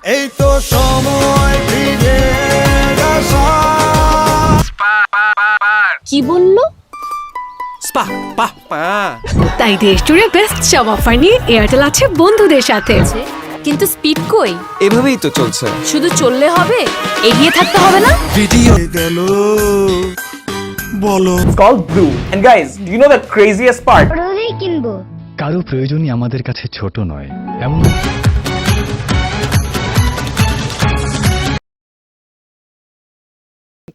এই তো সময় ফিরে আসা। কি বললো? স্পা পা পা। তাই দেশ জুড়ে বেস্ট সব অফার নিয়ে এয়ারটেল আছে বন্ধুদের সাথে। কিন্তু স্পিড কই? এভাবেই তো চলছে। শুধু চললে হবে, এগিয়ে থাকতে হবে না? ভিডিও গেল বলো। called Blue. And guys, do you know the craziest part? রোজই কিনবো। কারো প্রয়োজনই আমাদের কাছে ছোট নয়, এমন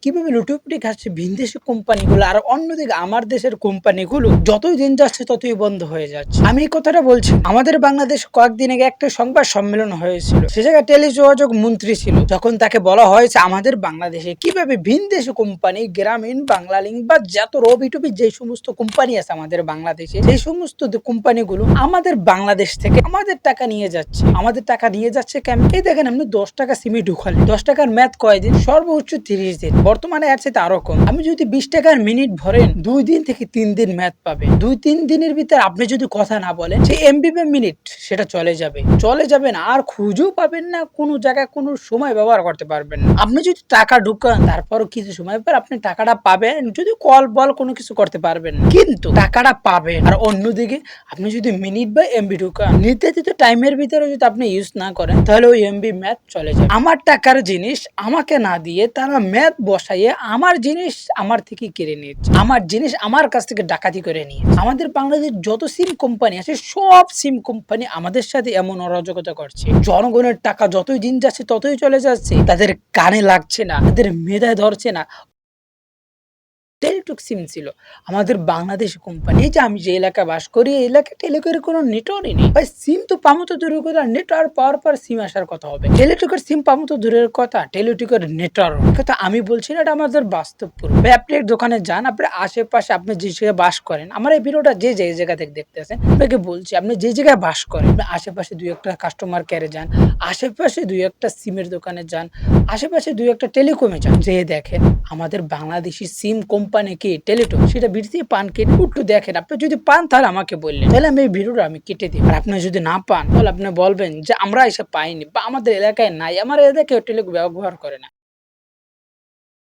কিভাবে লুটোপুটি খাচ্ছে ভিনদেশি কোম্পানিগুলো, আর অন্যদিকে আমার দেশের কোম্পানিগুলো যতই দিন যাচ্ছে ততই বন্ধ হয়ে যাচ্ছে। আমি এই কথাটা বলছি, আমাদের বাংলাদেশ কয়েকদিন আগে একটা সংবাদ সম্মেলন হয়েছিল, সে জায়গায় টেলিযোগাযোগ মন্ত্রী ছিল। যখন তাকে বলা হয়েছে আমাদের বাংলাদেশে কিভাবে ভিনদেশি কোম্পানি, গ্রামীণ বাংলালিংক বা যত রবি টবি যে সমস্ত কোম্পানি আছে আমাদের বাংলাদেশে, সেই সমস্ত কোম্পানিগুলো আমাদের বাংলাদেশ থেকে আমাদের টাকা নিয়ে যাচ্ছে। আমাদের টাকা নিয়ে যাচ্ছে কেন? এই দেখেন, আপনি 10 টাকা সিমে ঢুকালেন, 10 টাকার ম্যাথ কয়দিন? সর্বোচ্চ 30 দিন। বর্তমানে আছে তারও কম। আমি যদি 20 টাকার মিনিট ভরেন, 2 দিন থেকে 3 দিন ম্যাথ পাবেন। 2-3 দিনের ভিতরে আপনি যদি কথা না বলেন, সেই এমবি বা মিনিট সেটা চলে যাবে না, আর খুঁজেও পাবেন না, কোনো জায়গায় কোনো সময় ব্যবহার করতে পারবেন না। আপনি যদি টাকা ঢুকান, তারপরও কিছু সময় পর আপনি টাকাটা পাবেন, যদি কল বল কোনো কিছু করতে পারবেন না, কিন্তু টাকাটা পাবেন। আর অন্যদিকে আপনি যদি মিনিট বা এমবি ঢুকান, নির্ধারিত টাইমের ভিতরে যদি আপনি ইউজ না করেন, তাহলে ওই এমবি ম্যাথ চলে যাবে। আমার টাকার জিনিস আমাকে না দিয়ে তারা ম্যাথ বসাইয়ে আমার জিনিস আমার থেকে কেড়ে নিচ্ছে, আমার জিনিস আমার কাছ থেকে ডাকাতি করে নিয়ে। আমাদের বাংলাদেশের যত সিম কোম্পানি আছে, সব সিম কোম্পানি আমাদের সাথে এমন অরাজকতা করছে। জনগণের টাকা যতই দিন যাচ্ছে ততই চলে যাচ্ছে, তাদের কানে লাগছে না, তাদের মেধায় ধরছে না। টেলিটক সিম ছিল আমাদের বাংলাদেশি কোম্পানি। এই যে আমি যে এলাকায় বাস করি, এই এলাকায় টেলিটকের কোনো নেটওয়ার্কই নেই ভাই। সিম তো পামো তো দূরের কথা, নেটওয়ার্ক পাওয়ার পর সিম আসার কথা হবে। টেলিটকের সিম পামো তো দূরের কথা, টেলিটকের নেটওয়ার্ক কথা আমি বলছি না, এটা আমাদের বাস্তব পুরো। ভাই আপনি এক দোকানে যান, আপনি আশেপাশে আপনি যে জায়গায় বাস করেন, আমার এই ভিডিওটা যে জায়গা থেকে দেখতে আসেন, আপনাকে বলছি আপনি যে জায়গায় বাস করেন, আশেপাশে 2-1টা কাস্টমার কেয়ারে যান, আশেপাশে 2-1টা সিমের দোকানে যান, আশেপাশে 2-1টা টেলিকমে যান, যে দেখেন আমাদের বাংলাদেশি সিম কোম্পানি কি টেলিটক, সেটা বিরতি পান কেটে একটু দেখেন। আপনি যদি পান তাহলে আমাকে বললেন, তাহলে আমি এই ভিডিওটা আমি কেটে দিই। আর আপনি যদি না পান, তাহলে আপনি বলবেন যে আমরা এসব পাইনি বা আমাদের এলাকায় নাই, আমার এলাকায় টেলিটক ব্যবহার করে না।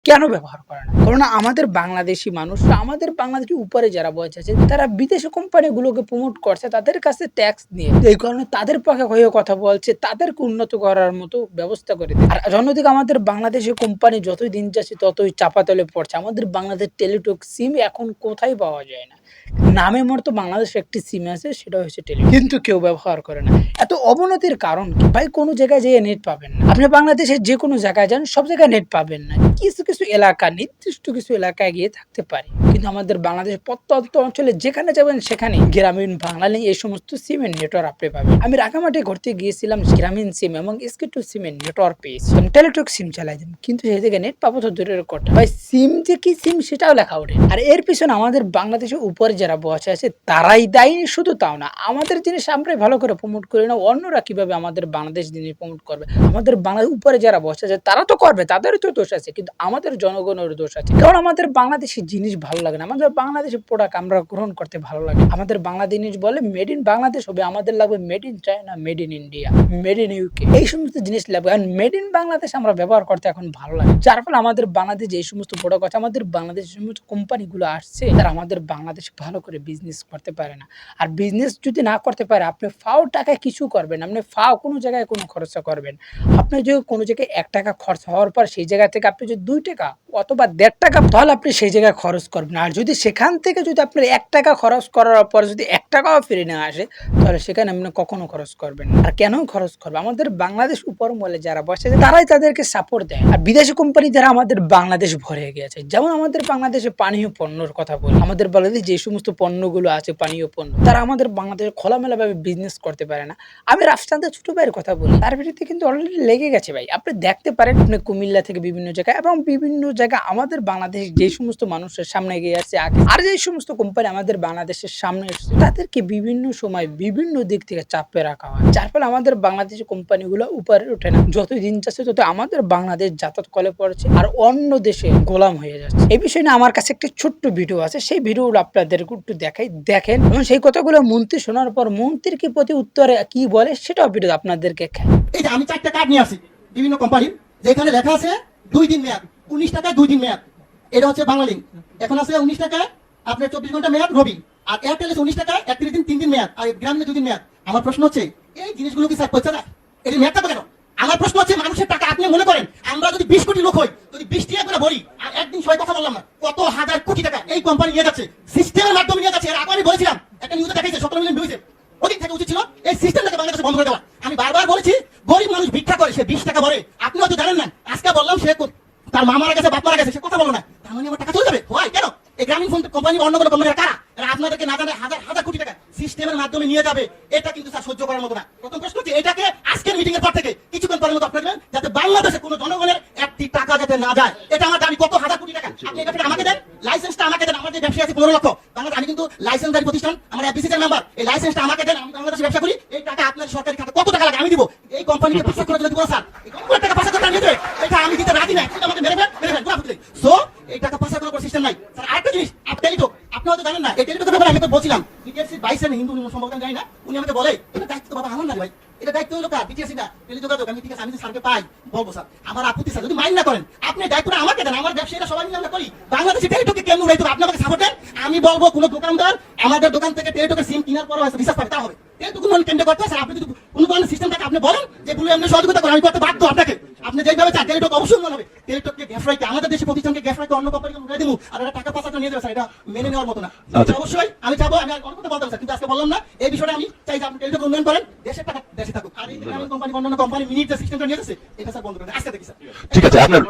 কেন ব্যবহার করে না? কারণ আমাদের বাংলাদেশি মানুষ, আমাদের বাংলাদেশের উপরে যারা বসে আছে, তারা বিদেশি কোম্পানিগুলোকে প্রমোট করছে তাদের কাছে ট্যাক্স নিয়ে। এই কারণে তাদের পক্ষে হয়ে কথা বলছে, তাদেরকে উন্নত করার মতো ব্যবস্থা করে দিচ্ছে। আর অন্যদিকে আমাদের বাংলাদেশি কোম্পানি যতই দিন যাচ্ছে ততই চাপাতলে পড়ছে। আমাদের বাংলাদেশ টেলিটক সিম এখন কোথায় পাওয়া যায় না। নামে মতো বাংলাদেশে একটি সিম আছে, সেটা হচ্ছে টেলিটক, কিন্তু কেউ ব্যবহার করে না। এত অবনতির কারণ কি ভাই? কোনো জায়গায় যেয়ে নেট পাবেন না। আপনি বাংলাদেশের যে কোনো জায়গায় যান, সব জায়গায় নেট পাবেন না। কিছু কিছু এলাকা, নির্দিষ্ট কিছু এলাকায় গিয়ে থাকতে পারে, কিন্তু আমাদের বাংলাদেশের প্রত্যন্ত অঞ্চলে যেখানে যাবেন সেখানে গ্রামীণ বাংলালিংক এই সমস্ত সিমের নেটওয়ার্ক আপনি পাবেন। আমি রাঙামাটি ঘুরতে গিয়েছিলাম, গ্রামীণ সিম এবং SK2 সিমের নেটওয়ার্ক পেয়েছি। টেলিটক সিম চালাই দেন, কিন্তু সেই থেকে নেট পাবো তো দূরের কথা ভাই, সিম যে কি সিম সেটাও লেখা ওঠে। আর এর পিছনে আমাদের বাংলাদেশের উপরে যারা বসে আছে তারাই দায়ী। শুধু তাও না, আমাদের জিনিস আমরাই ভালো করে প্রমোট করি না, অন্যরা কিভাবে আমাদের বাংলাদেশ জিনিস প্রমোট করবে? আমাদের বাংলাদেশ উপরে যারা বসে আছে তারা তো করবে, তাদেরও তো দোষ আছে, কিন্তু আমাদের জনগণের দোষ আছে। কারণ আমাদের বাংলাদেশের জিনিস ভালো লাগে না, আমাদের বাংলাদেশের প্রোডাক্ট আমরা গ্রহণ করতে ভালো লাগে। আমাদের বাংলাদেশ জিনিস বলে মেড ইন বাংলাদেশ হবে, আমাদের লাগবে made in China, made in India, made in UK, এই সমস্ত জিনিস লাগবে। আর মেড ইন বাংলাদেশ আমরা ব্যবহার করতে এখন ভালো লাগে, যার ফলে আমাদের বাংলাদেশ যে সমস্ত প্রোডাক্ট আছে, আমাদের বাংলাদেশের সমস্ত কোম্পানিগুলো আসছে, তারা আমাদের বাংলাদেশে ভালো করে বিজনেস করতে পারে না। আর বিজনেস যদি না করতে পারে, আপনি ফাও টাকায় কিছু করবেন, আপনি ফাও কোনো জায়গায় কোনো খরচা করবেন। আপনি যদি কোনো জায়গায় 1 টাকা খরচ হওয়ার পর সেই জায়গা থেকে আপনি যদি 2 টাকা অথবা 1.5 টাকা, তাহলে আপনি সেই জায়গায় খরচ করবেন। আর যদি সেখান থেকে যদি আপনার 1 টাকা খরচ করার পর যদি 1 টাকাও ফিরে না আসে, তাহলে সেখানে আপনি কখনো খরচ করবেন না। আর কেন খরচ করবে? আমাদের বাংলাদেশ উপর মলে যারা বসে তারাই তাদেরকে সাপোর্ট দেয়। আর বিদেশি কোম্পানি যারা আমাদের বাংলাদেশ ভরে গিয়েছে, যেমন আমাদের বাংলাদেশে পানীয় পণ্যর কথা বলি, আমাদের বাংলাদেশে যে সমস্ত পণ্যগুলো আছে পানীয় পণ্য, তারা আমাদের বাংলাদেশে খোলামেলা ভাবে বিজনেস করতে পারে না। আমি রাফসানদের ছোট ভাইয়ের কথা বলি, তার ভিতরে কিন্তু অলরেডি লেগে গেছে ভাই। আপনি দেখতে পারেন, আপনি কুমিল্লা থেকে বিভিন্ন জায়গায় এবং বিভিন্ন জায়গায় জায়গায় আমাদের বাংলাদেশ যে সমস্ত মানুষের সামনে এগিয়ে আসছে আগে, আর যে সমস্ত কোম্পানি আমাদের বাংলাদেশের সামনে এসেছে তাদেরকে বিভিন্ন সময় বিভিন্ন দিক থেকে চাপে রাখা হয়, যার ফলে আমাদের বাংলাদেশি কোম্পানিগুলো উপরে ওঠে না। যতই দিন যাচ্ছে তত আমাদের বাংলাদেশ যাতায়াত কলে পড়ছে আর অন্য দেশে গোলাম হয়ে যাচ্ছে। এই বিষয় নিয়ে আমার কাছে একটি ছোট্ট ভিডিও আছে, সেই ভিডিওগুলো আপনাদের একটু দেখাই, দেখেন এবং সেই কথাগুলো মন্ত্রী শোনার পর মন্ত্রীর কি প্রতি উত্তরে কি বলে সেটাও ভিডিও আপনাদেরকে খাই। এই যে আমি 4টা কার্ড নিয়ে আসি বিভিন্ন কোম্পানির, যেখানে লেখা আছে 2 দিন মেয়াদ, 19 টাকায় 2 দিন মেয়াদ। এটা হচ্ছে বাংলালিংক, এখন আছে 19 টাকায় আপনার 24 ঘন্টা মেয়াদ রবি, আর এয়ারটেল আছে 19 টাকায় 31 দিন 3 দিন মেয়াদ, আর গ্রামীণে 2 দিন মেয়াদ। আমার প্রশ্ন হচ্ছে এই জিনিসগুলো কি স্যার পয়সা না, এর মেয়াদ থাকবে কেন? আমার প্রশ্ন হচ্ছে মানুষের টাকা আপনি মনে করেন আমরা যদি 20 কোটি লোক হই, যদি 20 টাকা করে ভরি, আর একদিন সবাই কথা বললাম না, কত হাজার কোটি টাকা এই কোম্পানি নিয়ে যাচ্ছে, সিস্টেমের মাধ্যমে নিয়ে যাচ্ছে। এর আগে আমি বলেছিলাম, একটা নিউজে দেখাইছে 17 মিলিয়ন ভিউছে, ওদিক থেকে উচিত ছিল এই সিস্টেমটাকে বাংলাদেশে বন্ধ করে দেওয়া। আমি বারবার বলেছি গরিব মানুষ ভিক্ষা করে, সে 20 টাকা ভরে, আপনি হয়তো জানেন না। আজকে বললাম সে তার মা মারা গেছে, বাপ মারা গেছে, সে কথা বলো না, তার মানে আমার টাকা চলে যাবে। হয় কেন? এই গ্রামীণ ফোন কোম্পানি অন্য কোনো কোম্পানি কারা? এরা আপনাদেরকে না জানে হাজার হাজার কোটি টাকা সিস্টেমের মাধ্যমে নিয়ে যাবে। এটা কিন্তু স্যার সহ্য করার মতো না। প্রথম প্রশ্ন হচ্ছে এটাকে আজকের মিটিং এর পর থেকে কিছুক্ষণ পরের মতো আপনারা যাতে বাংলাদেশে কোনো জনগণের একটি টাকা যাতে না যায়, এটা আমার দাবি। কত হাজার কোটি টাকা আপনি এটা আমাকে দেন, লাইসেন্সটা আমাকে দেন। আমার যে ব্যবসা আছে 15 লক্ষ বাংলাদেশ, আমি কিন্তু লাইসেন্সদারি প্রতিষ্ঠান, আমার এফবিসির মেম্বার। এই লাইসেন্সটা আমাকে দেন, আমি বাংলাদেশে ব্যবসা করি। এই টাকা আপনার সরকারি খাতে কত টাকা লাগে আমি দিব। এই কোম্পানিকে পাচার করে যদি বলো স্যার এই কোম্পানির টাকা পাচার করে নিয়ে দেবে, এটা আমি দিতে রাজি না। কিন্তু আমাকে মেরে ফেল গুণা ফুটলে। সো এই টাকা পাচার করার সিস্টেম নাই স্যার। আরেকটা জিনিস, টেলিটক আপনি হয়তো জানেন না, এই টেলিটকের ব্যাপারে আমি তো বলছিলাম বিটিআরসি 22 হিন্দু সম্ভবত জানি না, উনি আমাকে বলে এটা দায়িত্ব বাবা আমার না ভাই, এটা দায়িত্ব হলো কার? বিটিআরসি না, টেলিযোগাযোগ। আমি ঠিক আছে, আমি যদি স্যারকে পাই বলবো স্যার আমার আপত্তি স্যার যদি মাইন্ড না করেন আপনি দায়িত্বটা আমাকে দেন। আমার ব্যবসায়ীরা সবাই মিলে আমরা করি, বাংলাদেশে টেলিটককে কেমন উড়াইতে হবে আপনি আমাকে সাপোর্ট দেন। আমি বলবো কোনো দোকানদার আমাদের দোকান থেকে টেলিটকের সিম কেনার পর রিসার্চ পাবে, তা হবে টেলিটক কেন্দ্র করতে। স্যার আপনি যদি কোনো ধরনের সিস্টেম থাকে আপনি বলেন, যেগুলো আপনি সহযোগিতা করেন, আমি করতে বাধ্য আপনাকে। আপনি যেভাবে চান টেলিটক অবশ্যই মনে হবে। টেলিটককে গ্যাস রাইতে আমাদের দেশে প্রতিষ্ঠানকে গ্যাস রাইতে অন্য কোম্পানিকে উড়াই দেবো, আর এটা টাকা পাচার নিয়ে যাবে স্যার, এটা মেনে নেওয়ার মতো না। অবশ্যই আমি চাবো, আমি অনেক কথা বলতাম স্যার, কিন্তু আজকে বললাম না। এই বিষয়টা আমি চাই যে আপনি টেলিটক উন্নয়ন করেন, দেশের টাকা দেশে থাকুক। আর এই গ্রামীণ কোম্পানি অন্য কোম্পানি মিনিট যে সিস্টেমটা নিয়ে যাচ্ছে এটা স্যার বন্ধ করেন আজকে দেখি স্যার। ঠিক আছে আপনার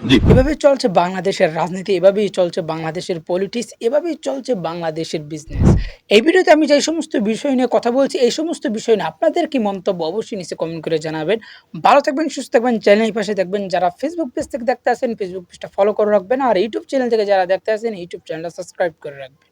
জি। এভাবেই চলছে বাংলাদেশের রাজনীতি, এভাবেই চলছে বাংলাদেশের পলিটিক্স, এভাবেই চলছে বাংলাদেশের বিজনেস। এই ভিডিওতে আমি যে সমস্ত বিষয় নিয়ে কথা বলছি, এই সমস্ত বিষয় নিয়ে আপনাদের কি মন্তব্য অবশ্যই নিচে কমেন্ট করে জানাবেন। ভালো থাকবেন, সুস্থ থাকবেন, চ্যানেলের পাশে দেখবেন। যারা ফেসবুক পেজ থেকে দেখতে আসেন ফেসবুক পেজটা ফলো করে রাখবেন, আর ইউটিউব চ্যানেল থেকে যারা দেখতে আসেন ইউটিউব চ্যানেলটা সাবস্ক্রাইব করে রাখবেন।